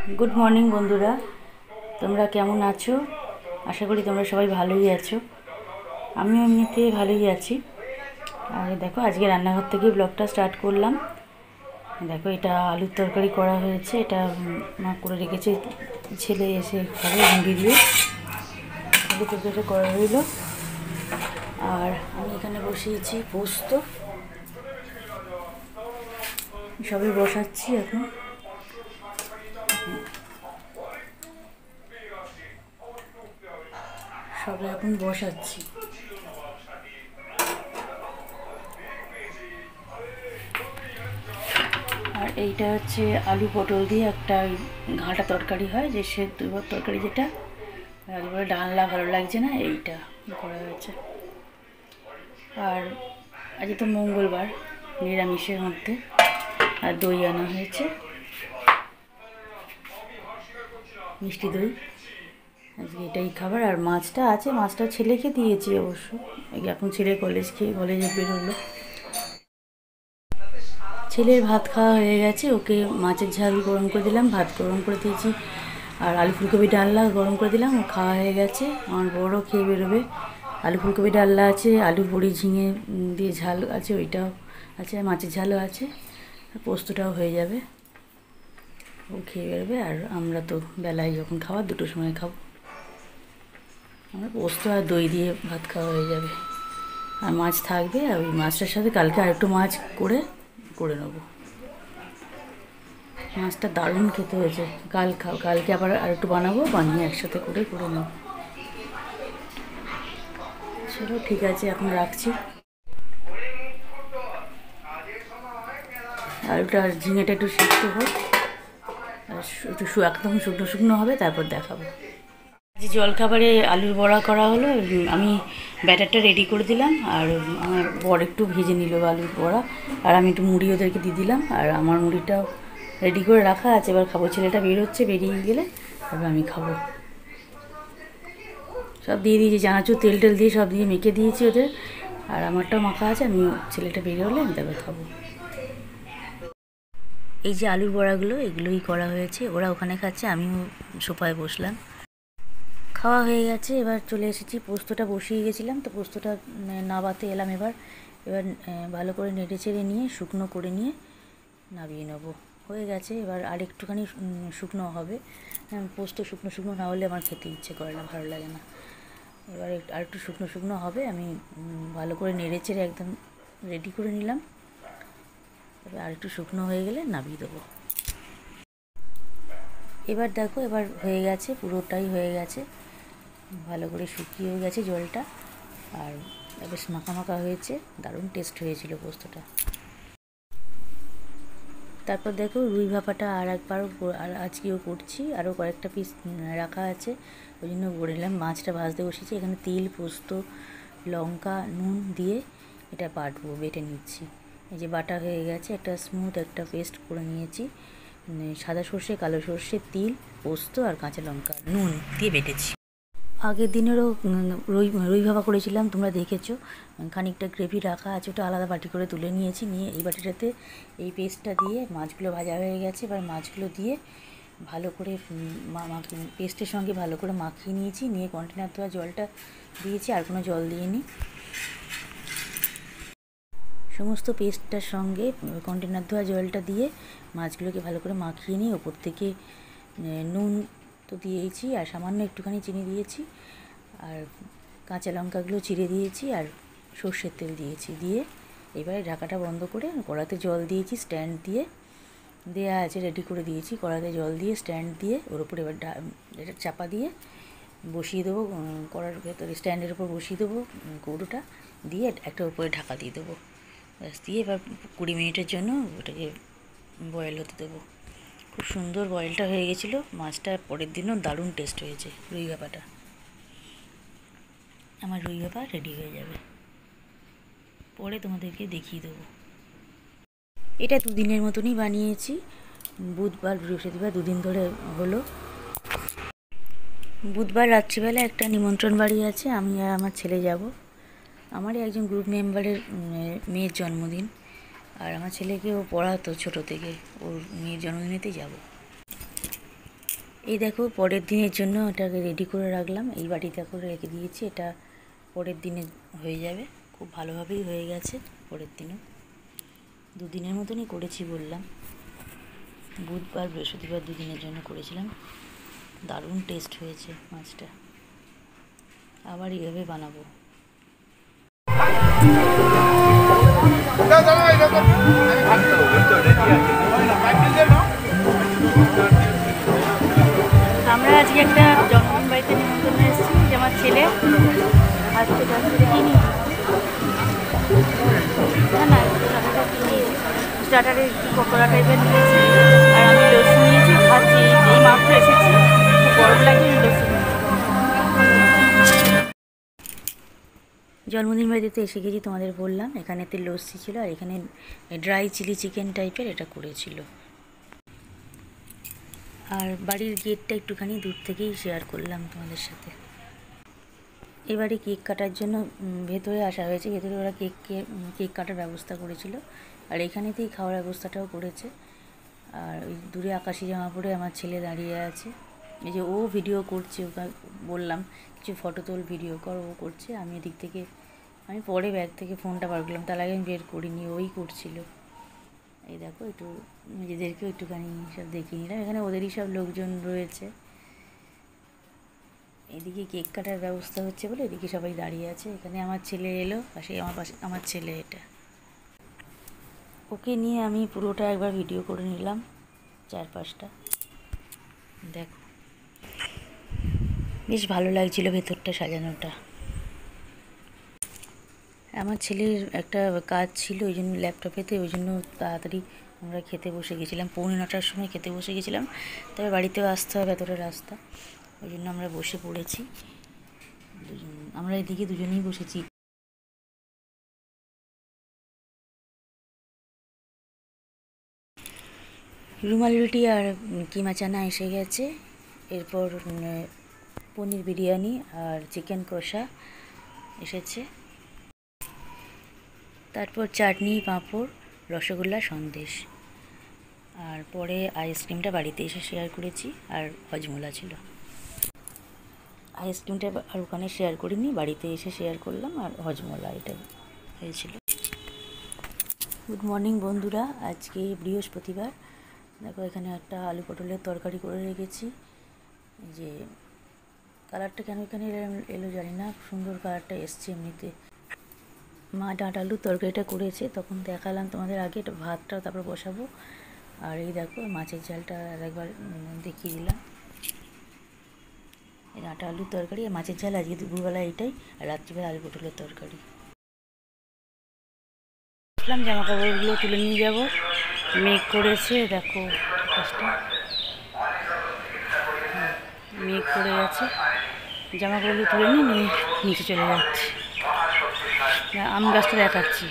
Good morning बंधुरा তোমরা কেমন আছো? আশা করি তোমরা সবাই ভালোই আছো। আমিও এমনিতে ভালোই আছি। আর দেখো আজকে রান্নাঘর থেকে ব্লগটা স্টার্ট করলাম। দেখো এটা আলুর তরকারি করা হয়েছে, এটা মা করে রেখেছে, ছেলে এসে খাবে মুড়ি দিয়ে। আলু তরকারিটা করা হইল। আর আমি এখানে বসিয়েছি পোস্ত, সবে বসাচ্ছি এখন। সবে এখন বসাচ্ছি। আর এইটা হচ্ছে আলু পটল দিয়ে একটা ঘাঁটা তরকারি হয়, যে সেদ্ধ তরকারি, যেটা একবারে ডালনা ভালো লাগছে না, এইটা করা হয়েছে। আর আজ তো মঙ্গলবার, নিরামিষের মধ্যে। আর দই আনা হয়েছে, মিষ্টি দই। আজকে এটাই খাবার। আর মাছটা আছে, মাছটা ছেলেকে দিয়েছি অবশ্য। এখন ছেলে কলেজে বেরোলো। ছেলের ভাত খাওয়া হয়ে গেছে, ওকে মাছের ঝাল গরম করে দিলাম, ভাত গরম করে দিয়েছি, আর আলু ফুলকপি ডালনা গরম করে দিলাম। ও খাওয়া হয়ে গেছে। আমার বড় খেয়ে বেরোবে। আলু ফুলকপি ডালনা আছে, আলু বড়ি ঝিঙে দিয়ে ঝাল আছে, ওইটাও আছে, মাছের ঝালও আছে, পোস্তটাও হয়ে যাবে। ও খেয়ে বেরোবে। আর আমরা তো বেলায় যখন খাওয়া, 2টোর সময় খাবো। আমরা পোস্ত আর দই দিয়ে ভাত খাওয়া হয়ে যাবে। আর মাছ থাকবে, আর ওই মাছটার সাথে কালকে আরেকটু মাছ করে নেবো। মাছটা দারুণ খেতে হয়েছে। কালকে আবার আরেকটু বানাবো, বানিয়ে একসাথে করে নেবো। চলো ঠিক আছে, এখন রাখছি। আলুটা আর ঝিঙেটা একটু সিদ্ধ হোক, আর একটু একদম শুকনো শুকনো হবে, তারপর দেখাবো। আজ জলখাবারে আলুর বড়া করা হলো। আমি ব্যাটারটা রেডি করে দিলাম, আর আমার বর একটু ভেজে নিল আলুর বড়া, আর আমি একটু মুড়ি ওদেরকে দিয়ে দিলাম। আর আমার মুড়িটাও রেডি করে রাখা আছে, এবার খাবো। ছেলেটা বেরোচ্ছে, বেরিয়ে গেলে তারপর আমি খাবো। সব দিয়ে দিয়েছি, চানাচুর তেল দিয়ে সব দিয়ে মেখে দিয়েছি ওদের। আর আমারটাও মাখা আছে, আমি ছেলেটা বেরোলে আমি তারপর খাবো। এই যে আলুর বড়াগুলো, এগুলোই করা হয়েছে। ওরা ওখানে খাচ্ছে, আমিও সোফায় বসলাম। খাওয়া হয়ে গেছে, এবার চলে এসেছি। পোস্তটা বসিয়ে গেছিলাম, তো পোস্তটা নাবাতে এলাম। এবার ভালো করে নেড়ে চেড়ে নিয়ে শুকনো করে নিয়ে নামিয়ে নেবো। হয়ে গেছে। এবার আর একটুখানি শুকনো হবে। পোস্ত শুকনো শুকনো না হলে আমার খেতে ইচ্ছে করে না, ভালো লাগে না। এবার আর একটু শুকনো শুকনো হবে। আমি ভালো করে নেড়ে চেড়ে একদম রেডি করে নিলাম। এবার আর একটু শুকনো হয়ে গেলে নামিয়ে দেবো। এবার দেখো, এবার হয়ে গেছে, পুরোটাই হয়ে গেছে। ভালো করে শুকিয়েও গেছে জলটা, আর বেশ মাখা মাখা হয়েছে। দারুণ টেস্ট হয়েছিল পোস্তটা। তারপর দেখো রুই ভাপাটা আর আজকেও করছি। আরও কয়েকটা পিস রাখা আছে, ওই জন্য বললাম। মাছটা ভাজতে বসেছি। এখানে তেল, পোস্ত, লঙ্কা, নুন দিয়ে এটা বেটে নিচ্ছি। এই যে বাটা হয়ে গেছে, একটা স্মুথ একটা পেস্ট করে নিয়েছি। সাদা সর্ষে, কালো সর্ষে, তিল, পোস্ত আর কাঁচা লঙ্কা, নুন দিয়ে বেটেছি। আগের দিনেরও রুই ভাপা করেছিলাম, তোমরা দেখেছো। খানিকটা গ্রেভি রাখা আছে, ওটা আলাদা বাটি করে তুলে নিয়েছি। নিয়ে এই বাটিটাতে এই পেস্টটা দিয়ে, মাছগুলো ভাজা হয়ে গেছে, এবার মাছগুলো দিয়ে ভালো করে পেস্টের সঙ্গে ভালো করে মাখিয়ে নিয়েছি। নিয়ে কন্টেনার ধোয়া জলটা দিয়েছি, আর কোনো জল দিইনি। সমস্ত পেস্টটার সঙ্গে কন্টেনার ধোয়া জলটা দিয়ে মাছগুলোকে ভালো করে মাখিয়ে নিয়ে ওপর থেকে নুন তো দিয়েছি, আর সামান্য একটুখানি চিনি দিয়েছি, আর কাঁচা লঙ্কাগুলো চিড়ে দিয়েছি, আর সর্ষের তেল দিয়েছি। দিয়ে এবারে ঢাকাটা বন্ধ করে কড়াতে জল দিয়েছি, স্ট্যান্ড দিয়ে দেওয়া আছে, রেডি করে দিয়েছি। কড়াতে জল দিয়ে স্ট্যান্ড দিয়ে ওর উপরে এবার এটা চাপা দিয়ে বসিয়ে দেবো। কড়ার ভেতরে স্ট্যান্ডের উপর বসিয়ে দেবো কৌটোটা দিয়ে, একটা উপরে ঢাকা দিয়ে দেবো। ব্যাস, দিয়ে এবার 20 মিনিটের জন্য ওটাকে বয়েল হতে দেবো। খুব সুন্দর বয়েলটা হয়ে গেছিলো। মাছটা পরের দিনও দারুণ টেস্ট হয়েছে। রুই ভাপাটা, আমার রুই ভাপা রেডি হয়ে যাবে, পরে তোমাদেরকে দেখিয়ে দেবো। এটা 2 দিনের মতনই বানিয়েছি, বুধবার বৃহস্পতিবার 2 দিন ধরে হলো। বুধবার রাত্রিবেলা একটা নিমন্ত্রণ বাড়ি আছে, আমি আর আমার ছেলে যাব। আমারই একজন গ্রুপ মেম্বারের মেয়ের জন্মদিন, আর আমার ছেলেকে ও পড়াতো ছোটো থেকে, ওর মেয়ের জন্মদিনেতেই যাব। এই দেখো পরের দিনের জন্য এটাকে রেডি করে রাখলাম, এই বাটিতে করে রেখে দিয়েছি। এটা পরের দিনে হয়ে যাবে, খুব ভালোভাবেই হয়ে গেছে। পরের দিনও 2 দিনের মতনই করেছি বললাম, বুধবার বৃহস্পতিবার 2 দিনের জন্য করেছিলাম। দারুণ টেস্ট হয়েছে মাছটা, আবার এইভাবে বানাবো। আমরা আজকে একটা জন্মদিন বাড়িতে নিমন্ত্রণে এসেছি, যে আমার ছেলে আজকে কিনি না স্টার্টারে একটু পকোড়া টাইপের নিয়েছি, আর আমি লস্যি নিয়েছি, খাচ্ছি। এই মাত্র এসেছি, খুব গরম লাগে, লস্যি নিয়েছি। জন্মদিন বাড়িতে এসে গেছি, তোমাদের বললাম। এখানেতে লস্যি ছিল, আর এখানে ড্রাই চিলি চিকেন টাইপের এটা করেছিল। আর বাড়ির গেটটা একটুখানি দূর থেকেই শেয়ার করলাম তোমাদের সাথে। এবারে কেক কাটার জন্য ভেতরে আসা হয়েছে, ভেতরে ওরা কেক কাটার ব্যবস্থা করেছিল, আর এখানেতেই খাওয়ার ব্যবস্থাটাও করেছে। আর ওই দূরে আকাশি জামা পরে আমার ছেলে দাঁড়িয়ে আছে, এই যে ও ভিডিও করছে। ওকে বললাম কিছু ফটো তোল, ভিডিও কর, ও করছে। আমি এদিক থেকে আমি পরে ব্যাগ থেকে ফোনটা বার করলাম, তার আগে আমি বের করিনি, ওই করছিল। এই দেখো একটু নিজেদেরকেও একটুখানি সব দেখিয়ে নিলাম। এখানে ওদেরই সব লোকজন রয়েছে। এদিকে কেক কাটার ব্যবস্থা হচ্ছে বলে এদিকে সবাই দাঁড়িয়ে আছে। এখানে আমার ছেলে এলো, পাশে আমার ছেলে, এটা ওকে নিয়ে আমি পুরোটা একবার ভিডিও করে নিলাম, 4-5টা। দেখো বেশ ভালো লাগছিল ভেতরটা সাজানোটা। আমার ছেলের একটা কাজ ছিল, ওই জন্য ল্যাপটপেতে, ওই জন্য তাড়াতাড়ি আমরা খেতে বসে গেছিলাম। 9:45টার সময় খেতে বসে গেছিলাম, তবে বাড়িতেও আসতে হবে, ভেতরের রাস্তা, ওই জন্য আমরা বসে পড়েছি। আমরা এদিকে দুজনেই বসেছি। রুমাল রুটি আর কিমা চানা এসে গেছে। এরপর পনির বিরিয়ানি আর চিকেন কষা এসেছে। তারপর চাটনি, পাঁপড়, রসগোল্লা, সন্দেশ, আর পরে আইসক্রিমটা বাড়িতে এসে শেয়ার করেছি, আর হজমোলা ছিল। আইসক্রিমটা আর ওখানে শেয়ার করিনি, বাড়িতে এসে শেয়ার করলাম, আর হজমোলা এটাই হয়েছিল। গুড মর্নিং বন্ধুরা, আজকে বৃহস্পতিবার। দেখো এখানে একটা আলু পটলের তরকারি করে রেখেছি। যে কালারটা কেন এখানে এলো জানি না, সুন্দর কালারটা এসছে এমনিতে। মা ডাঁট আলুর তরকারিটা করেছে, তখন দেখালাম তোমাদের আগে। এটা ভাতটা তারপর বসাবো। আর এই দেখো মাছের ঝালটা একবার দেখিয়ে দিলাম। এই ডাঁটা আলুর তরকারি আর মাছের ঝাল আজকে দুপুরবেলা এটাই, আর রাত্রিবেলা আলু পটলের তরকারি। ভাবলাম জামা কাপড়গুলো তুলে নিয়ে যাবো, মেঘ করেছে, দেখো আকাশটা মেঘ করে গেছে। জামা কাপড়গুলো তুলে নিয়ে নিচে চলে যাচ্ছি। আম গাছটা দেখাচ্ছি।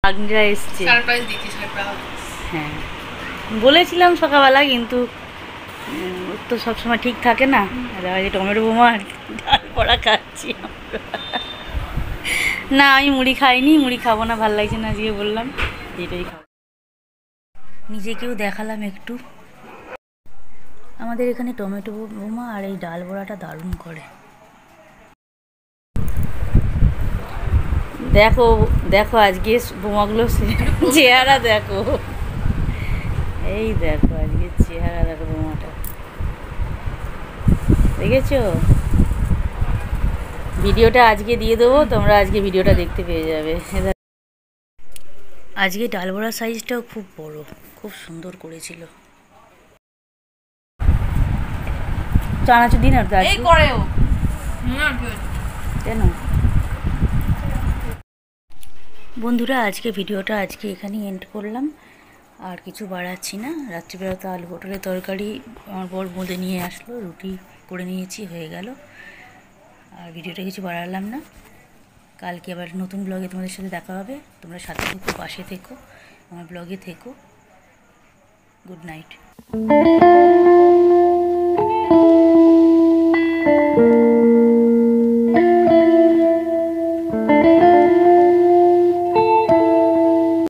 আগ্নেয়রা এসছে, হ্যাঁ বলেছিলাম সকালবেলা, কিন্তু তো সবসময় ঠিক থাকে না। টমেটো বোমা ডাল পড়া খাচ্ছি না, আমি মুড়ি খাইনি, মুড়ি খাবো না, ভালো লাগছে না আজকে, বললাম এটাই খাবো। নিজেকেও দেখালাম একটু। আমাদের এখানে টমেটো বোমা আর এই ডাল বড়াটা দারুণ করে। দেখো দেখো আজকে বোমাগুলো চেহারা দেখো, এই দেখো আজকে চেহারা দেখো বোমাটা, দেখেছো? ভিডিওটা আজকে দিয়ে দেবো, তোমরা আজকে ভিডিওটা দেখতে পেয়ে যাবে। আজকে ডাল বড়া সাইজটাও খুব বড়, খুব সুন্দর করেছিল। চানাচুর দিন আর কেন বন্ধুরা, ভিডিওটা এখানেই এন্ড করলাম। আর কিছু বাড়াচ্ছি না। রাত্রিবেলা তো আলু পটলের তরকারি আমার বর বোঁদে নিয়ে আসলো, রুটি করে নিয়েছি, হয়ে গেল। আর ভিডিওটা কিছু বাড়ালাম না। কালকে আবার নতুন ব্লগে তোমাদের সাথে দেখা হবে। তোমরা সাথে থেকো, পাশে থেকো, আমার ব্লগে থেকো। Good night.